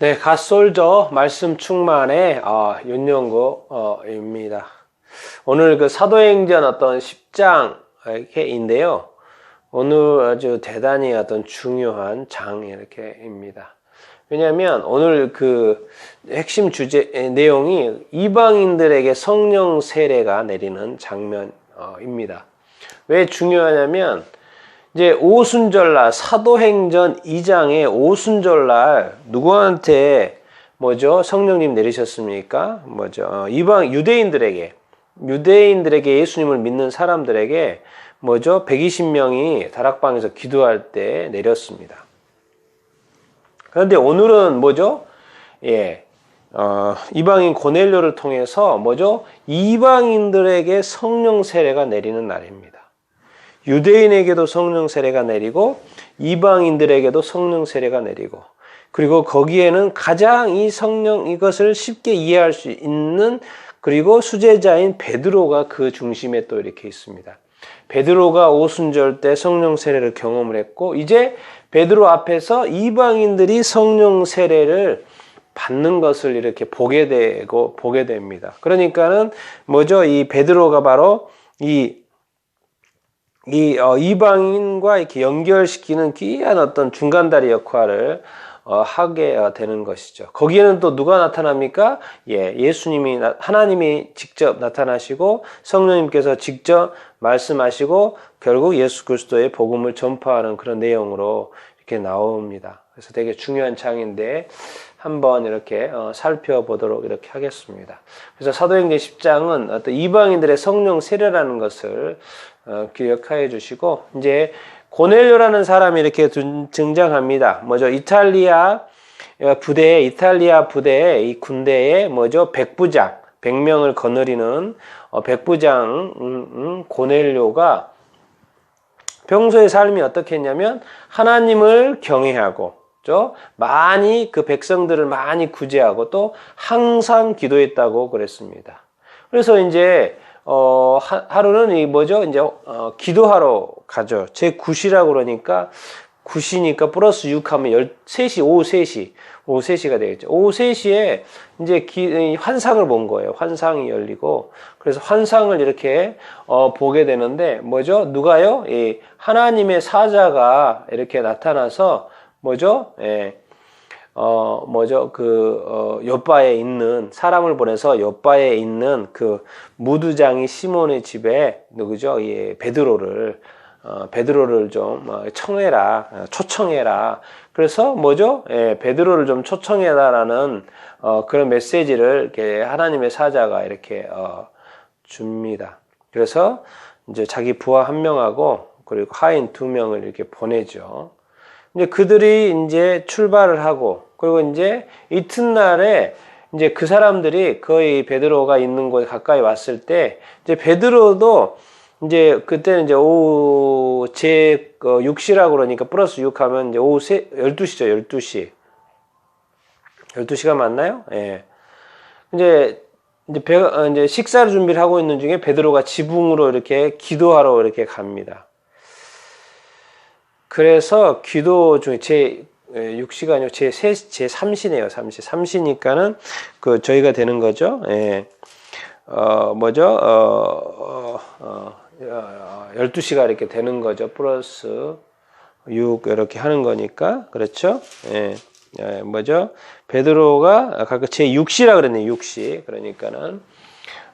네, 갓솔저 말씀 충만의 윤영구입니다. 오늘 그 사도행전 어떤 10장인데요. 오늘 아주 대단히 어떤 중요한 장 이렇게입니다. 왜냐하면 오늘 그 핵심 주제 내용이 이방인들에게 성령 세례가 내리는 장면입니다. 왜 중요하냐면 이제 오순절날 사도행전 2장의 오순절날 누구한테 성령님 내리셨습니까? 이방 유대인들에게 예수님을 믿는 사람들에게 120명이 다락방에서 기도할 때 내렸습니다. 그런데 오늘은 이방인 고넬료를 통해서 이방인들에게 성령 세례가 내리는 날입니다. 유대인에게도 성령 세례가 내리고 이방인들에게도 성령 세례가 내리고, 그리고 거기에는 가장 이것을 쉽게 이해할 수 있는 그리고 수제자인 베드로가 그 중심에 또 이렇게 있습니다. 베드로가 오순절 때 성령 세례를 경험을 했고, 이제 베드로 앞에서 이방인들이 성령 세례를 받는 것을 이렇게 보게 됩니다. 그러니까는 이 베드로가 바로 이방인과 이렇게 연결시키는 귀한 어떤 중간다리 역할을 하게 되는 것이죠. 거기에는 또 누가 나타납니까? 예수님이, 하나님이 직접 나타나시고 성령님께서 직접 말씀하시고 결국 예수 그리스도의 복음을 전파하는 그런 내용으로 이렇게 나옵니다. 그래서 되게 중요한 장인데 한번 이렇게 살펴보도록 이렇게 하겠습니다. 그래서 사도행전 10장은 어떤 이방인들의 성령 세례라는 것을 기억하여 주시고, 이제 고넬료라는 사람이 이렇게 등장합니다. 이탈리아 부대의 이 군대의 백부장, 100명을 거느리는 백부장 고넬료가 평소의 삶이 어떻게 했냐면 하나님을 경외하고 많이 그 백성들을 많이 구제하고 또 항상 기도했다고 그랬습니다. 그래서 이제 하루는 기도하러 가죠. 제 9시라고 그러니까 9시니까 플러스 6 하면 13시, 오후 3시가 되겠죠. 오후 3시에 이제 환상을 본 거예요. 환상이 열리고, 그래서 환상을 이렇게 보게 되는데 누가요? 하나님의 사자가 이렇게 나타나서 욥바에 있는 사람을 보내서 욥바에 있는 그 무두장이 시몬의 집에 베드로를 좀 초청해라. 그래서 베드로를 좀 초청해라라는 그런 메시지를 이렇게 하나님의 사자가 이렇게 줍니다. 그래서 이제 자기 부하 1명하고 그리고 하인 2명을 이렇게 보내죠. 이제 그들이 이제 출발을 하고, 그리고 이제 이튿날에 이제 그 사람들이 거의 베드로가 있는 곳에 가까이 왔을 때, 이제 베드로도 이제 그때는 이제 오후 6시라고 그러니까 플러스 6 하면 이제 오후 12시죠, 12시. 12시가 맞나요? 예. 이제 식사를 준비를 하고 있는 중에 베드로가 지붕으로 이렇게 기도하러 이렇게 갑니다. 그래서 기도 중에 제 6시가 아니고 제 3시네요. 3시니까는 저희가 되는 거죠. 예. 12시가 이렇게 되는 거죠. 플러스 6 이렇게 하는 거니까. 그렇죠? 예. 베드로가 제 6시라 그랬네요. 6시. 그러니까는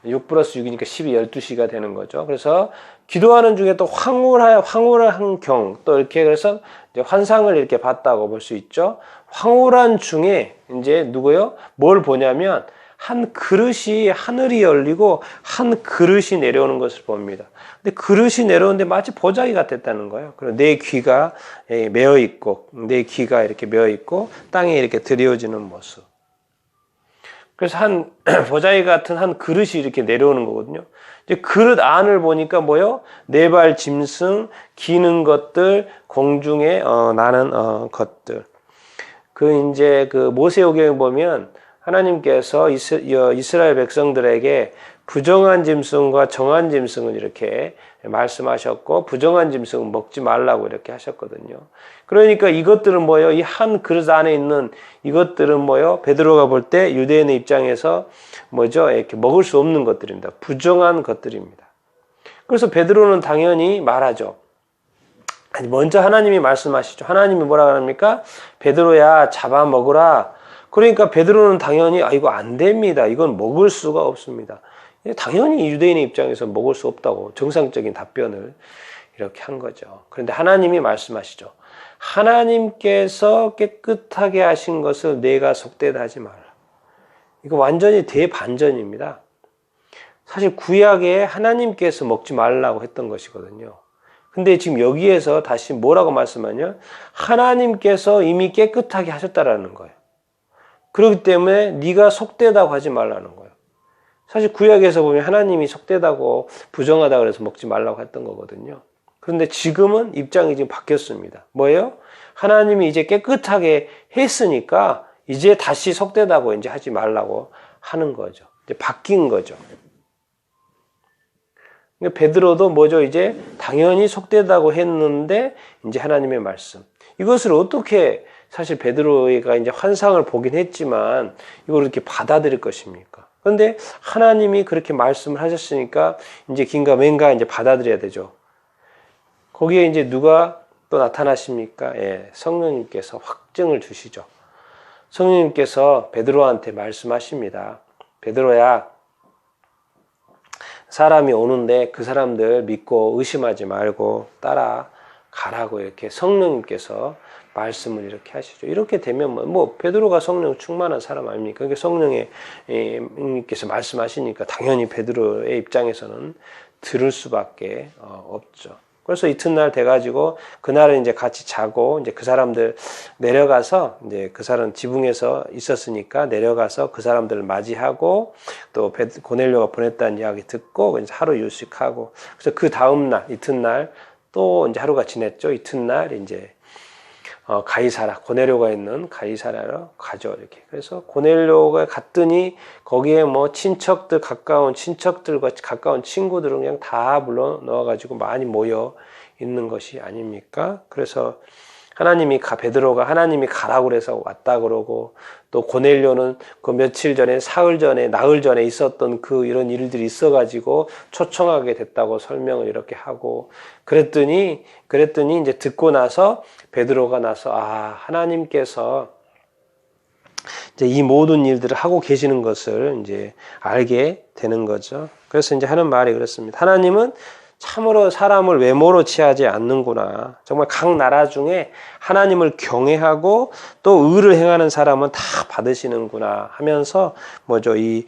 6 플러스 6이니까 12시가 되는 거죠. 그래서 기도하는 중에 또 황홀한 경, 또 이렇게 그래서 이제 환상을 이렇게 봤다고 볼 수 있죠. 황홀한 중에 이제 누구요? 뭘 보냐면 한 그릇이 하늘이 열리고 한 그릇이 내려오는 것을 봅니다. 근데 그릇이 내려오는데 마치 보자기 같았다는 거예요. 그리고 내 귀가 메어 있고 땅에 이렇게 들여지는 모습. 그래서 한 보자기 같은 한 그릇이 이렇게 내려오는 거거든요. 이제 그릇 안을 보니까 네 발 짐승, 기는 것들, 공중에 나는 것들. 모세오경에 보면 하나님께서 이스라엘 백성들에게 부정한 짐승과 정한 짐승은 이렇게 말씀하셨고 부정한 짐승은 먹지 말라고 이렇게 하셨거든요. 그러니까 이것들은 뭐예요? 이 한 그릇 안에 있는 이것들은 뭐예요? 베드로가 볼 때 유대인의 입장에서 뭐죠? 이렇게 먹을 수 없는 것들입니다. 부정한 것들입니다. 그래서 베드로는 당연히 말하죠. 먼저 하나님이 말씀하시죠. 하나님이 뭐라 그럽니까? 베드로야 잡아 먹으라. 그러니까 베드로는 당연히 이거 안 됩니다. 이건 먹을 수가 없습니다. 당연히 유대인의 입장에서 먹을 수 없다고 정상적인 답변을 이렇게 한 거죠. 그런데 하나님이 말씀하시죠. 하나님께서 깨끗하게 하신 것을 내가 속되다 하지 말라. 이거 완전히 대반전입니다. 사실 구약에 하나님께서 먹지 말라고 했던 것이거든요. 근데 지금 여기에서 다시 뭐라고 말씀하냐? 하나님께서 이미 깨끗하게 하셨다라는 거예요. 그렇기 때문에 네가 속되다고 하지 말라는 거예요. 사실 구약에서 보면 하나님이 속되다고 부정하다 그래서 먹지 말라고 했던 거거든요. 그런데 지금은 입장이 지금 바뀌었습니다. 뭐예요? 하나님이 이제 깨끗하게 했으니까 이제 다시 속되다고 이제 하지 말라고 하는 거죠. 이제 바뀐 거죠. 베드로도 뭐죠? 이제 당연히 속되다고 했는데 이제 하나님의 말씀. 이것을 어떻게 사실 베드로가 이제 환상을 보긴 했지만 이걸 이렇게 받아들일 것입니까? 그런데 하나님이 그렇게 말씀을 하셨으니까 이제 긴가민가 이제 받아들여야 되죠. 거기에 이제 누가 또 나타나십니까? 예, 성령님께서 확증을 주시죠. 성령님께서 베드로한테 말씀하십니다. 베드로야, 사람이 오는데 그 사람들 믿고 의심하지 말고 따라가라고 이렇게 성령님께서 말씀을 이렇게 하시죠. 이렇게 되면 뭐 베드로가 성령 충만한 사람 아닙니까? 그러니까 성령님께서 말씀하시니까 당연히 베드로의 입장에서는 들을 수밖에 없죠. 그래서 이튿날 돼가지고 그날은 이제 같이 자고 이제 그 사람들 내려가서 이제 그 사람 지붕에서 있었으니까 내려가서 그 사람들을 맞이하고 또 고넬료가 보냈다는 이야기 듣고 이제 하루 유식하고 그래서 그 다음 날 이튿날 또 이제 하루가 지냈죠. 이튿날 이제 가이사라 고넬료가 있는 가이사라로 가죠. 이렇게 그래서 고넬료가 갔더니 거기에 뭐 친척들 가까운 친척들과 가까운 친구들은 그냥 다 불러 넣어가지고 많이 모여 있는 것이 아닙니까? 그래서 하나님이 베드로가 하나님이 가라고 그래서 왔다 그러고 또 고넬료는 그 며칠 전에 사흘 전에 나흘 전에 있었던 그 이런 일들이 있어가지고 초청하게 됐다고 설명을 이렇게 하고 그랬더니 이제 듣고 나서 베드로가 나서 하나님께서 이제 이 모든 일들을 하고 계시는 것을 이제 알게 되는 거죠. 그래서 이제 하는 말이 그렇습니다. 하나님은 참으로 사람을 외모로 취하지 않는구나. 정말 각 나라 중에 하나님을 경외하고 또 의를 행하는 사람은 다 받으시는구나 하면서 뭐죠? 이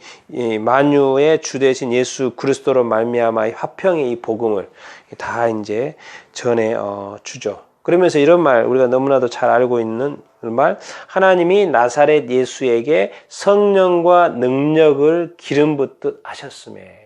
만유의 주 되신 예수 그리스도로 말미암아 이 화평의 이 복음을 다 이제 전해 주죠. 그러면서 이런 말 우리가 너무나도 잘 알고 있는 말 하나님이 나사렛 예수에게 성령과 능력을 기름 붓듯 하셨음에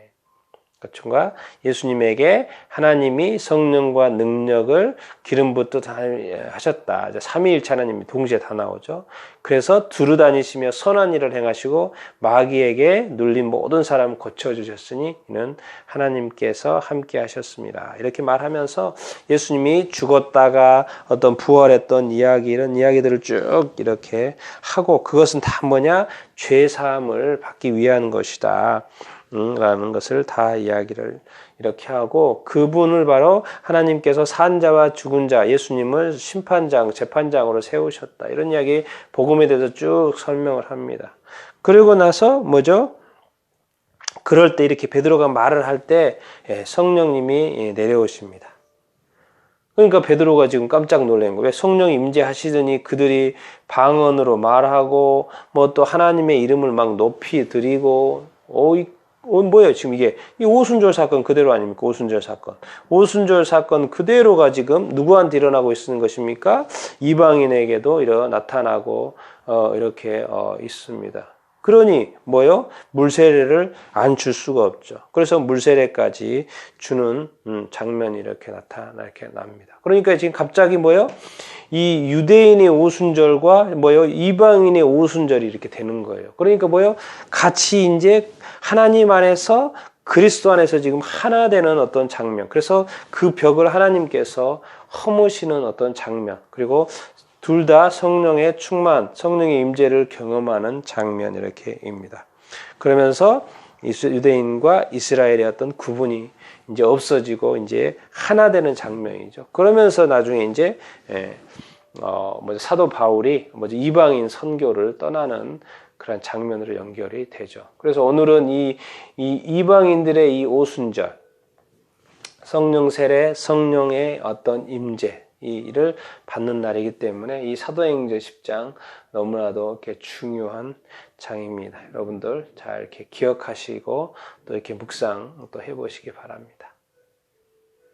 그렇죠? 예수님에게 하나님이 성령과 능력을 기름 붓듯 하셨다. 삼위일체 하나님이 동시에 다 나오죠. 그래서 두루 다니시며 선한 일을 행하시고 마귀에게 눌린 모든 사람을 고쳐주셨으니 이는 하나님께서 함께 하셨습니다. 이렇게 말하면서 예수님이 죽었다가 어떤 부활했던 이야기 이런 이야기들을 쭉 이렇게 하고 그것은 다 뭐냐? 죄사함을 받기 위한 것이다. 라는 것을 다 이야기를 이렇게 하고 그분을 바로 하나님께서 산자와 죽은 자 예수님을 심판장 재판장으로 세우셨다 이런 이야기 복음에 대해서 쭉 설명을 합니다. 그리고 나서 뭐죠? 그럴 때 이렇게 베드로가 말을 할 때 성령님이 내려오십니다. 그러니까 베드로가 지금 깜짝 놀란 거예요. 왜 성령이 임재하시더니 그들이 방언으로 말하고 뭐 또 하나님의 이름을 막 높이 드리고 뭐예요? 지금 이게 이 오순절 사건 그대로 아닙니까? 오순절 사건 그대로가 지금 누구한테 일어나고 있는 것입니까? 이방인에게도 나타나고 이렇게 있습니다. 그러니 뭐요? 물세례를 안 줄 수가 없죠. 그래서 물세례까지 주는 장면이 이렇게 납니다. 그러니까 지금 갑자기 뭐요? 이 유대인의 오순절과 뭐요? 이방인의 오순절이 이렇게 되는 거예요. 그러니까 뭐요? 같이 이제 하나님 안에서 그리스도 안에서 지금 하나 되는 어떤 장면. 그래서 그 벽을 하나님께서 허무시는 어떤 장면. 그리고 둘 다 성령의 충만, 성령의 임재를 경험하는 장면 이렇게입니다. 그러면서 유대인과 이스라엘의 어떤 구분이 이제 없어지고 이제 하나 되는 장면이죠. 그러면서 나중에 이제 사도 바울이 이방인 선교를 떠나는 그런 장면으로 연결이 되죠. 그래서 오늘은 이 이방인들의 이 오순절, 성령 세례, 성령의 어떤 임재 이를 받는 날이기 때문에 이 사도행전 10장 너무나도 이렇게 중요한 장입니다. 여러분들 잘 이렇게 기억하시고 또 이렇게 묵상 또 해보시기 바랍니다.